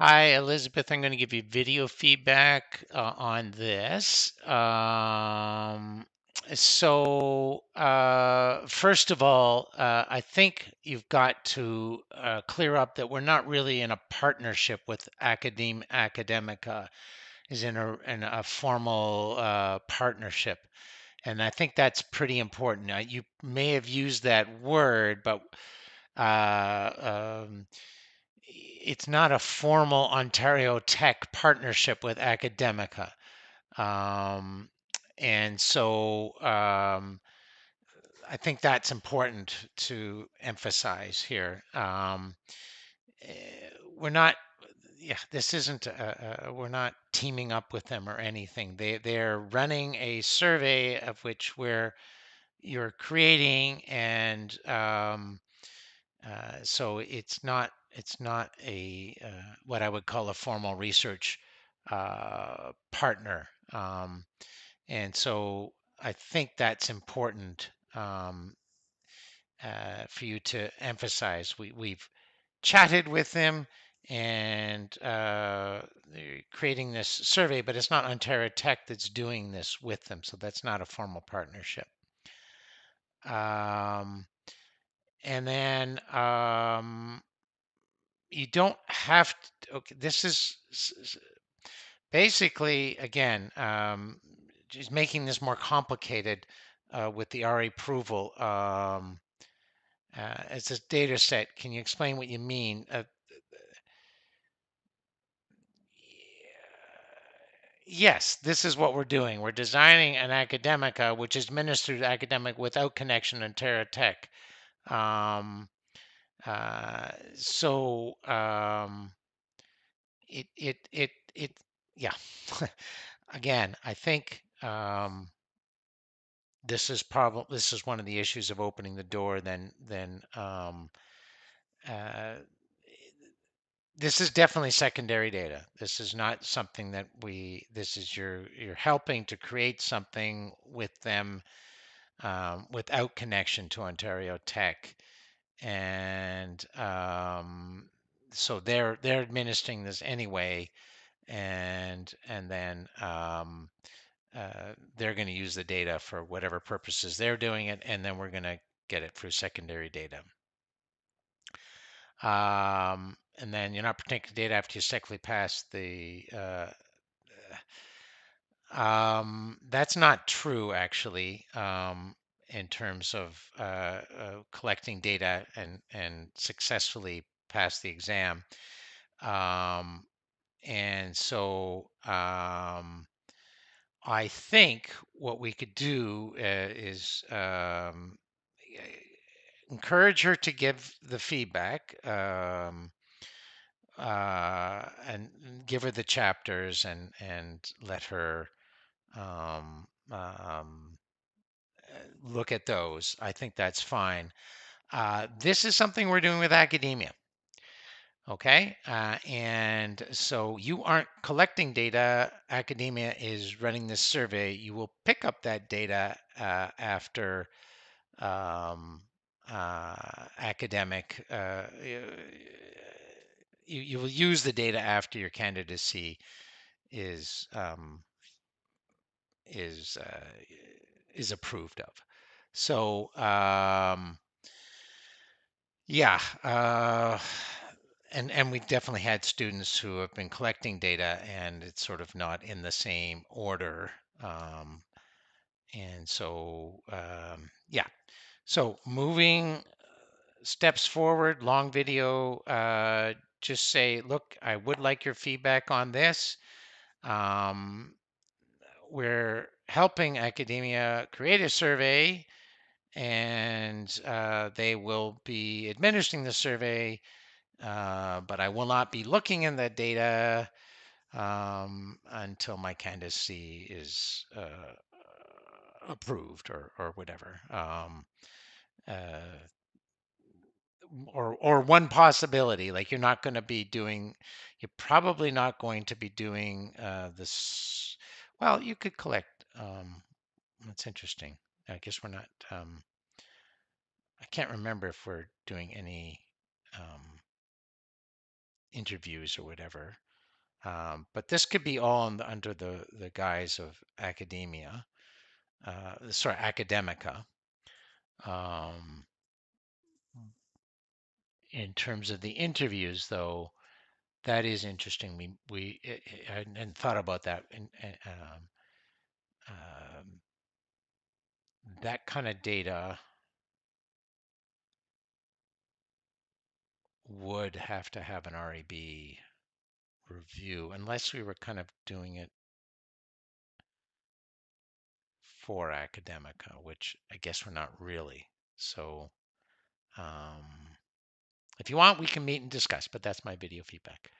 Hi, Elizabeth. I'm going to give you video feedback on this. First of all, I think you've got to clear up that we're not really in a partnership with Academica, is in a formal partnership. And I think that's pretty important. You may have used that word, but uh, um, it's not a formal Ontario Tech partnership with Academica. Um, and so I think that's important to emphasize here. We're not, yeah, this isn't, we're not teaming up with them or anything. They're running a survey of which you're creating, and so it's not a what I would call a formal research partner, and so I think that's important for you to emphasize. We've chatted with them, and they're creating this survey, but it's not Ontario Tech that's doing this with them, so that's not a formal partnership. Um, and then you don't have to, okay, this is basically, again, just making this more complicated with the RA approval. It's a data set. Can you explain what you mean? Yes, this is what we're doing. We're designing an academica which is administered academic without connection to Terra Tech. Um, so it yeah. Again, I think this is one of the issues of opening the door. Then uh, this is definitely secondary data. This is not something that we. This is you're helping to create something with them without connection to Ontario Tech, and so they're administering this anyway, and then they're going to use the data for whatever purposes they're doing it, and then we're going to get it through secondary data. And then you're not protecting data after you successfully pass the. That's not true, actually, in terms of collecting data and successfully pass the exam. Um, and so I think what we could do is encourage her to give the feedback, and give her the chapters, and let her um, um, look at those. I think that's fine. This is something we're doing with academia. Okay. And so you aren't collecting data. Academia is running this survey. You will pick up that data after academic. You will use the data after your candidacy is um, is uh, is approved of. So yeah, and we've definitely had students who have been collecting data, and it's sort of not in the same order. Um, and so yeah, so moving steps forward, long video. Just say, look, I would like your feedback on this. Um, we're helping academia create a survey, and they will be administering the survey, but I will not be looking in the data until my candidacy is approved, or whatever. Uh, or one possibility, like you're probably not going to be doing this. Well, you could collect. That's interesting. I guess we're not. I can't remember if we're doing any. Um, interviews or whatever. But this could be all under the guise of academia, academica. Um, in terms of the interviews, though, that is interesting. We hadn't thought about that, and um, that kind of data would have to have an RAB review, unless we were kind of doing it for academica, which I guess we're not really. So, if you want, we can meet and discuss, but that's my video feedback.